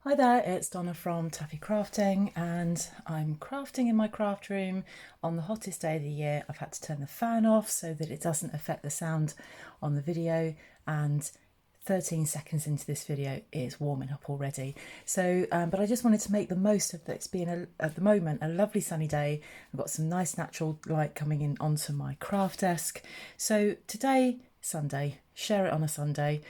Hi there, it's Donna from Taffy Crafting, and I'm crafting in my craft room on the hottest day of the year. I've had to turn the fan off so that it doesn't affect the sound on the video, and 13 seconds into this video it's warming up already. But I just wanted to make the most of it. It's been at the moment a lovely sunny day. I've got some nice natural light coming in onto my craft desk. So today, Sunday, share it on a Sunday.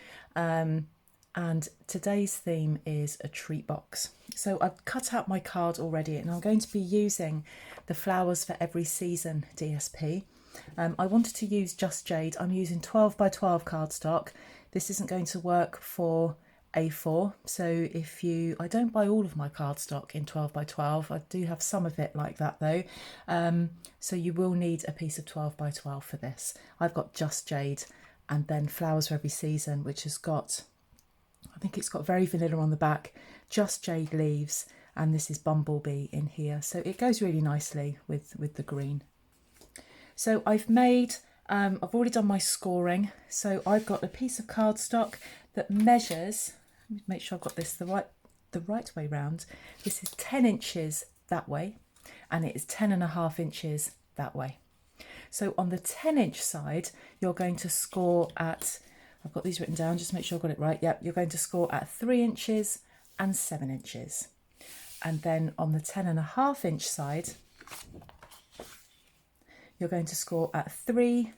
And today's theme is a treat box. So I've cut out my card already, and I'm going to be using the Flowers for Every Season DSP. I wanted to use Just Jade. I'm using 12 by 12 cardstock. This isn't going to work for A4, so I don't buy all of my cardstock in 12 by 12. I do have some of it like that though. So you will need a piece of 12 by 12 for this. I've got Just Jade, and then Flowers for Every Season, which has got, I think it's got Very Vanilla on the back, Just Jade leaves, and this is Bumblebee in here. So it goes really nicely with the green. So I've already done my scoring. So I've got a piece of cardstock that measures, let me make sure I've got this the right way round. This is 10 inches that way, and it is 10.5 inches that way. So on the 10-inch side, you're going to score at, I've got these written down, just make sure I've got it right. Yep, you're going to score at 3 inches and 7 inches. And then on the 10.5 inch side, you're going to score at 3,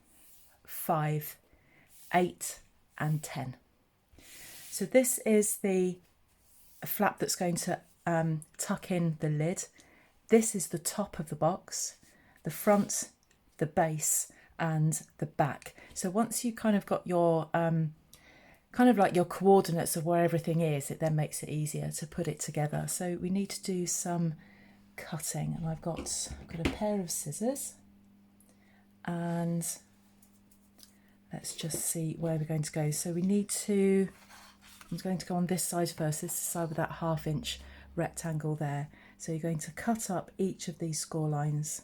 5, 8 and 10. So this is the flap that's going to tuck in the lid. This is the top of the box, the front, the base and the back. So once you kind of got your kind of like your coordinates of where everything is, it then makes it easier to put it together. So we need to do some cutting, and I've got a pair of scissors, and let's just see where we're going to go. So I'm going to go on this side first, this side with that 1/2 inch rectangle there. So you're going to cut up each of these score lines.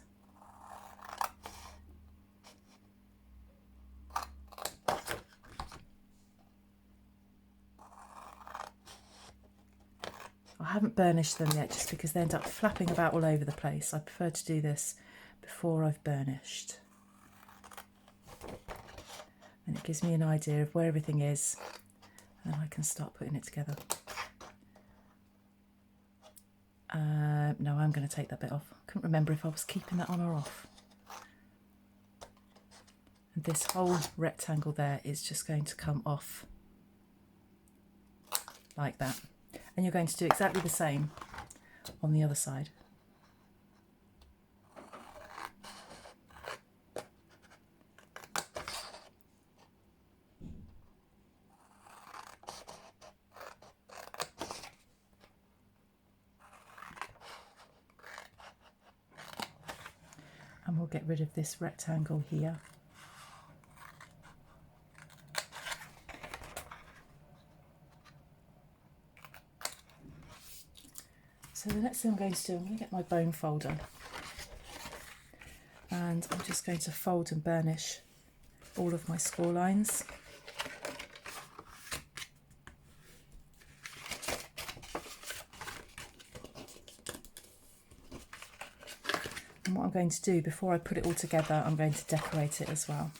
I haven't burnished them yet just because they end up flapping about all over the place. I prefer to do this before I've burnished. And it gives me an idea of where everything is, and I can start putting it together. No, I'm going to take that bit off. I couldn't remember if I was keeping that on or off. And this whole rectangle there is just going to come off like that. And you're going to do exactly the same on the other side. And we'll get rid of this rectangle here. So the next thing I'm going to do, I'm going to get my bone folder, and I'm just going to fold and burnish all of my score lines. And what I'm going to do before I put it all together, I'm going to decorate it as well.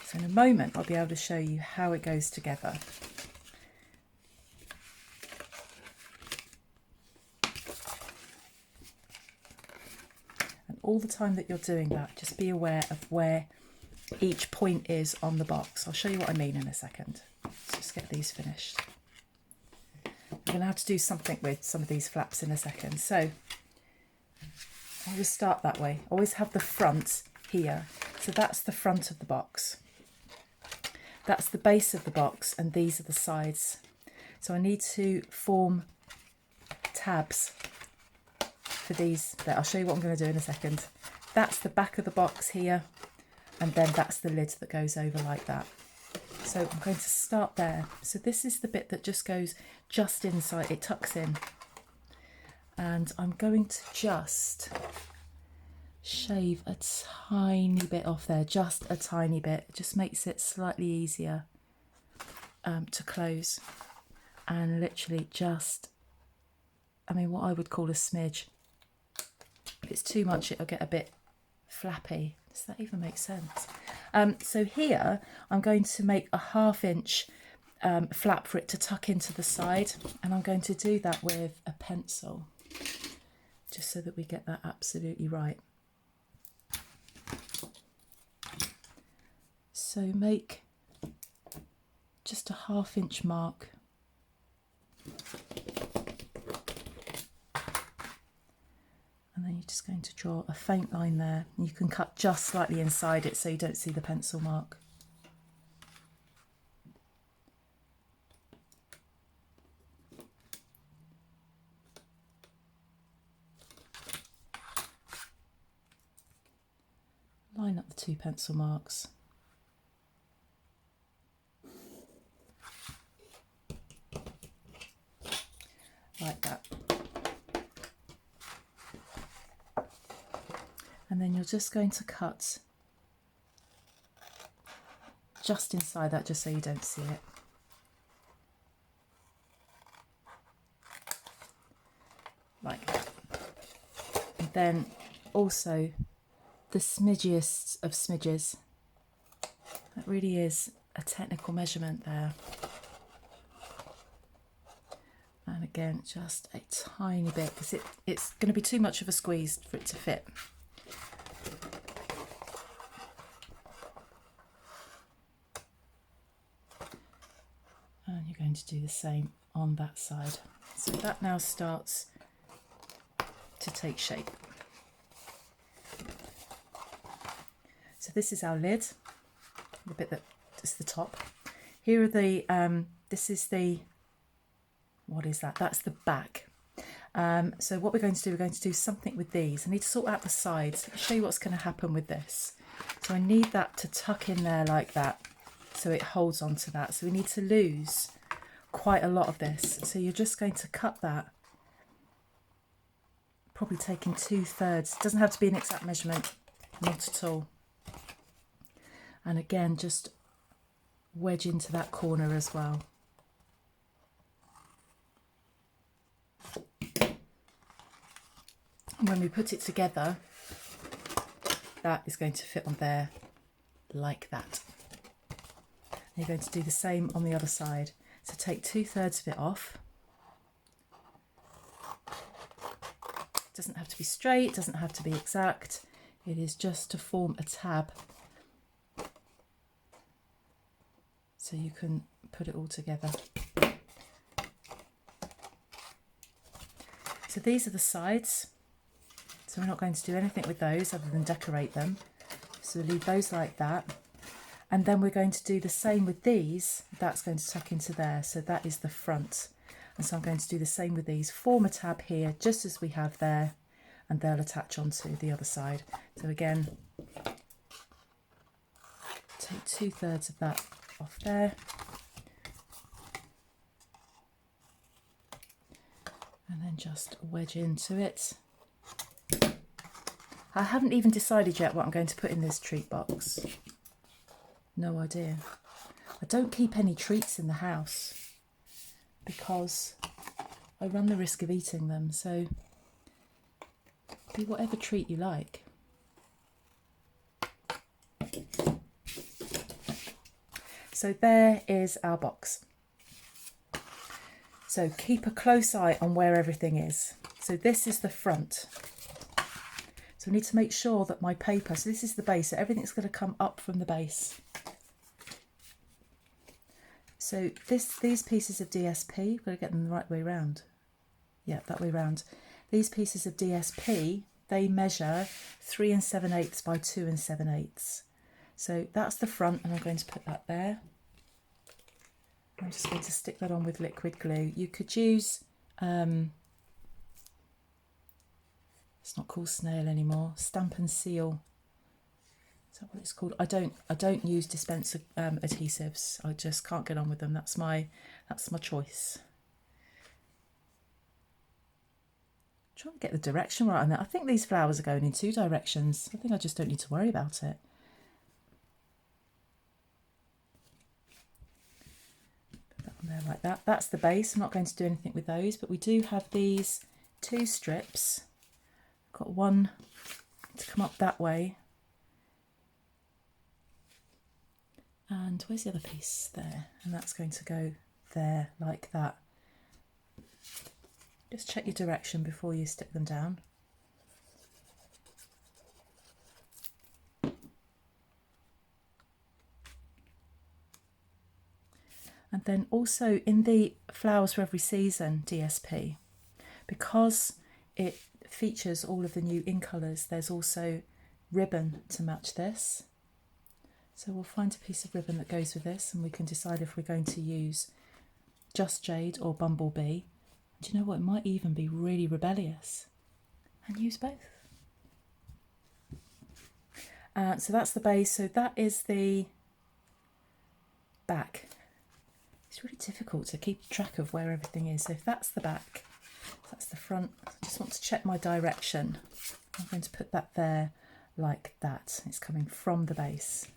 So in a moment I'll be able to show you how it goes together. And all the time that you're doing that, just be aware of where each point is on the box. I'll show you what I mean in a second. Let's just get these finished. I'm going to have to do something with some of these flaps in a second. So I'll just start that way. Always have the front here. So that's the front of the box. That's the base of the box, and these are the sides. So I need to form tabs for these. I'll show you what I'm going to do in a second. That's the back of the box here, and then that's the lid that goes over like that. So I'm going to start there. So this is the bit that just goes just inside, it tucks in. And I'm going to just shave a tiny bit off there, just a tiny bit. It just makes it slightly easier. to close, and literally just, I mean, what I would call a smidge. If it's too much, it'll get a bit flappy. Does that even make sense? So here I'm going to make a 1/2 inch flap for it to tuck into the side, and I'm going to do that with a pencil, just so that we get that absolutely right. So make just a 1/2 inch mark. And then you're just going to draw a faint line there. You can cut just slightly inside it so you don't see the pencil mark. Line up the 2 pencil marks. Like that. And then you're just going to cut just inside that, just so you don't see it. Like that. And then also the smidgiest of smidges. That really is a technical measurement there. And again, just a tiny bit, because it's going to be too much of a squeeze for it to fit. And you're going to do the same on that side. So that now starts to take shape. So this is our lid, the bit that is the top. Here are the, this is the, what is that? That's the back. So what we're going to do, we're going to do something with these. I need to sort out the sides. I'll show you what's going to happen with this. So I need that to tuck in there like that, so it holds onto that. So we need to lose quite a lot of this. So you're just going to cut that, probably taking 2/3. It doesn't have to be an exact measurement, not at all. And again, just wedge into that corner as well. And when we put it together, that is going to fit on there like that. And you're going to do the same on the other side. So take 2/3 of it off. It doesn't have to be straight, it doesn't have to be exact. It is just to form a tab, so you can put it all together. So these are the sides. So we're not going to do anything with those other than decorate them. So we'll leave those like that. And then we're going to do the same with these. That's going to tuck into there. So that is the front. And so I'm going to do the same with these. Form a tab here, just as we have there, and they'll attach onto the other side. So again, take 2/3 of that off there. And then just wedge into it. I haven't even decided yet what I'm going to put in this treat box. No idea. I don't keep any treats in the house because I run the risk of eating them. So be whatever treat you like. So there is our box. So keep a close eye on where everything is. So this is the front. So I need to make sure that my paper, so this is the base, so everything's going to come up from the base. So these pieces of DSP, we've got to get them the right way round. Yeah, that way round. These pieces of DSP, they measure 3 7/8 by 2 7/8. So that's the front, and I'm going to put that there. I'm just going to stick that on with liquid glue. You could use, it's not called snail anymore, Stamp and Seal. Is that what it's called? I don't use dispenser adhesives. I just can't get on with them. That's my choice. Trying to get the direction right on that. I think these flowers are going in 2 directions. I think I just don't need to worry about it. there like that. That's the base. I'm not going to do anything with those, but we do have these 2 strips. Got one to come up that way. And where's the other piece? There. And that's going to go there like that. Just check your direction before you stick them down. And then also in the Flowers for Every Season DSP, because it features all of the new in colours, there's also ribbon to match this. So we'll find a piece of ribbon that goes with this, and we can decide if we're going to use Just Jade or Bumblebee. Do you know what? It might even be really rebellious and use both. So that's the base. So that is the back. It's really difficult to keep track of where everything is. So if that's the back, that's the front. I just want to check my direction. I'm going to put that there like that. It's coming from the base.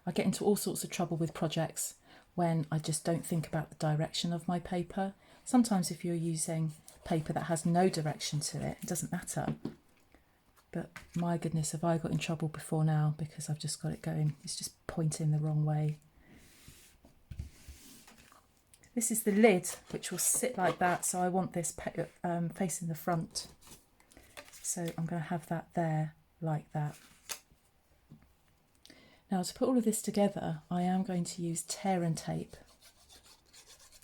I get into all sorts of trouble with projects when I just don't think about the direction of my paper. Sometimes if you're using paper that has no direction to it, it doesn't matter. But my goodness, have I got in trouble before now because I've just got it going. It's just pointing the wrong way. This is the lid, which will sit like that. So I want this facing the front. So I'm going to have that there like that. Now to put all of this together, I am going to use tear and tape.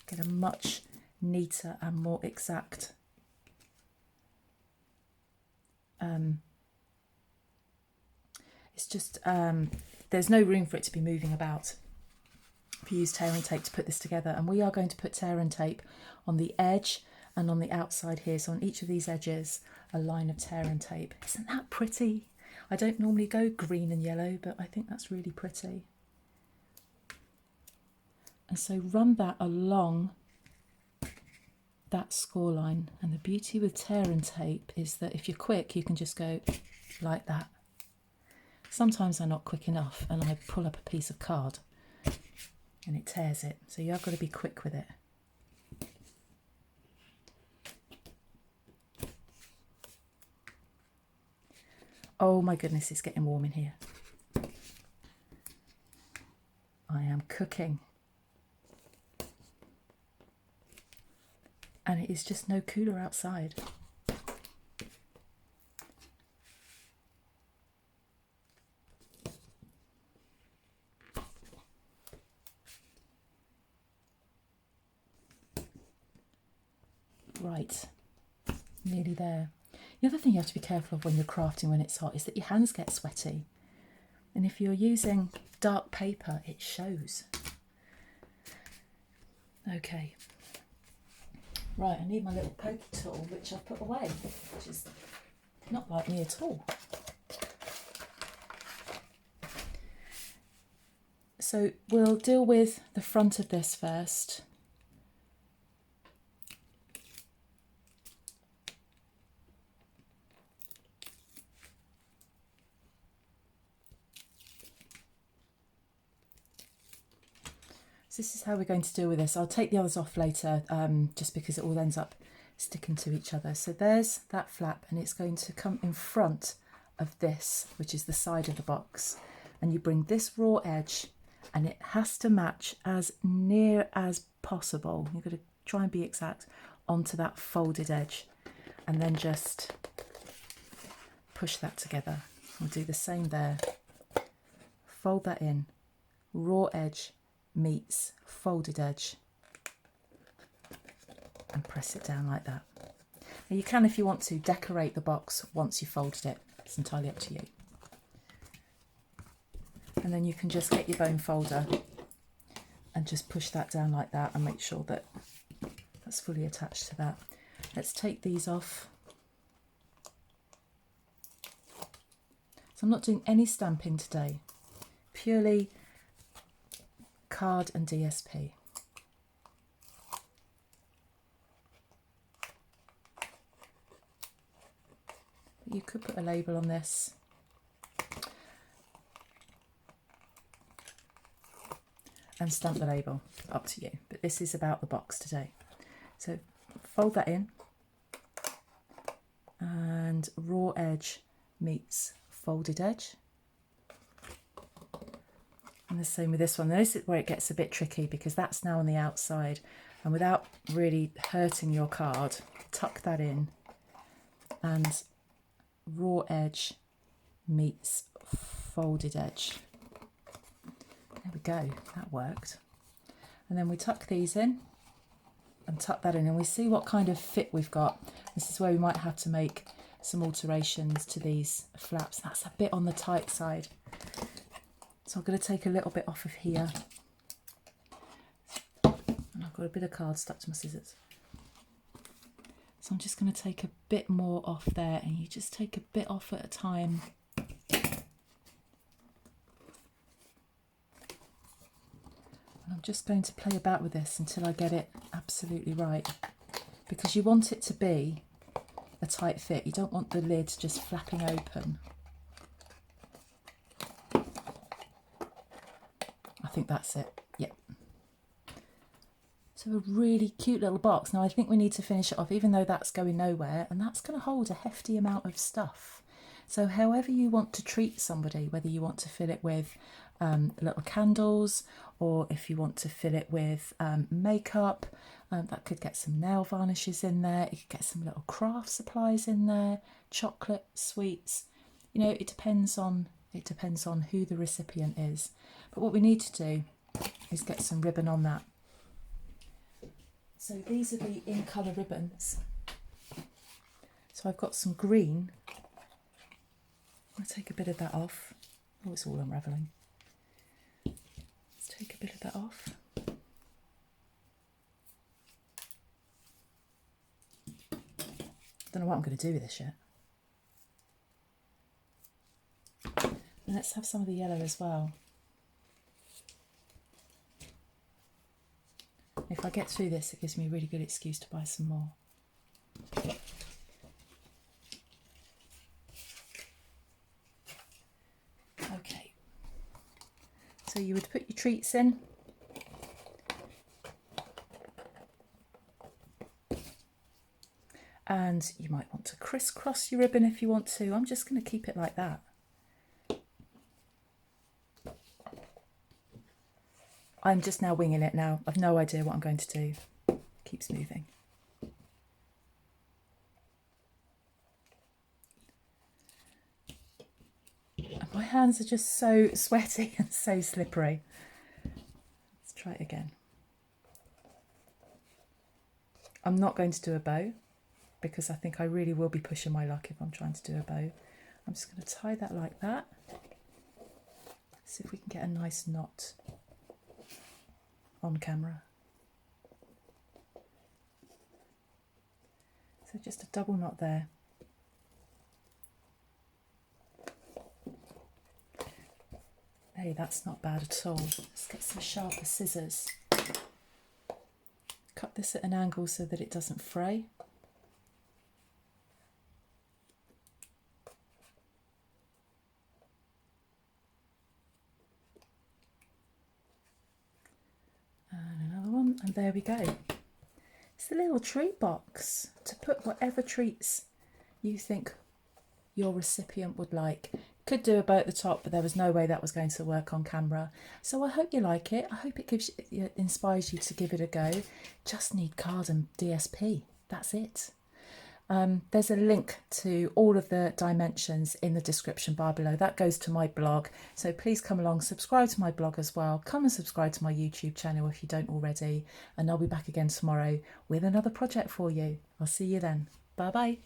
Get a much neater and more exact it's just, there's no room for it to be moving about if you use tear and tape to put this together. And we are going to put tear and tape on the edge and on the outside here. So on each of these edges, a line of tear and tape. Isn't that pretty? I don't normally go green and yellow, but I think that's really pretty. And so run that along that score line. And the beauty with tear and tape is that if you're quick, you can just go like that. Sometimes I'm not quick enough and I pull up a piece of card and it tears it. So you have got to be quick with it. Oh my goodness, it's getting warm in here. I am cooking. And it is just no cooler outside. Right, nearly there. The other thing you have to be careful of when you're crafting when it's hot is that your hands get sweaty. And if you're using dark paper, it shows. Okay. Right, I need my little pokey tool, which I've put away, which is not like me at all. So we'll deal with the front of this first. So this is how we're going to deal with this. I'll take the others off later, just because it all ends up sticking to each other. So there's that flap, and it's going to come in front of this, which is the side of the box. And you bring this raw edge, and it has to match as near as possible. You've got to try and be exact onto that folded edge, and then just push that together. We'll do the same there. Fold that in, raw edge meets folded edge, and press it down like that. Now you can, if you want to, decorate the box once you've folded it. It's entirely up to you. And then you can just get your bone folder and just push that down like that and make sure that that's fully attached to that. Let's take these off. So I'm not doing any stamping today, purely card and DSP. But you could put a label on this. and stamp the label, up to you. But this is about the box today. So fold that in, and raw edge meets folded edge. And the same with this one. This is where it gets a bit tricky because that's now on the outside, and without really hurting your card, tuck that in, and raw edge meets folded edge. There we go, that worked. And then we tuck these in and tuck that in, and we see what kind of fit we've got. This is where we might have to make some alterations to these flaps. That's a bit on the tight side. So I'm going to take a little bit off of here. And I've got a bit of card stuck to my scissors. So I'm just going to take a bit more off there, and you just take a bit off at a time. I'm just going to play about with this until I get it absolutely right, because you want it to be a tight fit. You don't want the lid just flapping open. I think that's it. Yep. So a really cute little box. Now I think we need to finish it off, even though that's going nowhere, and that's going to hold a hefty amount of stuff. So however you want to treat somebody, whether you want to fill it with little candles, or if you want to fill it with makeup, that could get some nail varnishes in there. You could get some little craft supplies in there, chocolate, sweets. You know, it depends on who the recipient is. But what we need to do is get some ribbon on that. So these are the in colour ribbons. So I've got some green. I'll take a bit of that off. Oh, it's all unravelling. Let's take a bit of that off. Don't know what I'm going to do with this yet. And let's have some of the yellow as well. If I get through this, it gives me a really good excuse to buy some more. Okay. So you would put your treats in. And you might want to crisscross your ribbon if you want to. I'm just going to keep it like that. I'm just now winging it now. I've no idea what I'm going to do. Keeps moving. And my hands are just so sweaty and so slippery. Let's try it again. I'm not going to do a bow, because I think I really will be pushing my luck if I'm trying to do a bow. I'm just going to tie that like that. See if we can get a nice knot on camera. So just a double knot there. Hey, that's not bad at all. Let's get some sharper scissors. Cut this at an angle so that it doesn't fray. And there we go. It's a little treat box to put whatever treats you think your recipient would like. Could do a bow at the top, but there was no way that was going to work on camera. So I hope you like it. I hope it inspires you to give it a go. Just need card and DSP. That's it. There's a link to all of the dimensions in the description bar below. That goes to my blog. So please come along, subscribe to my blog as well. Come and subscribe to my YouTube channel if you don't already. And I'll be back again tomorrow with another project for you. I'll see you then. Bye bye.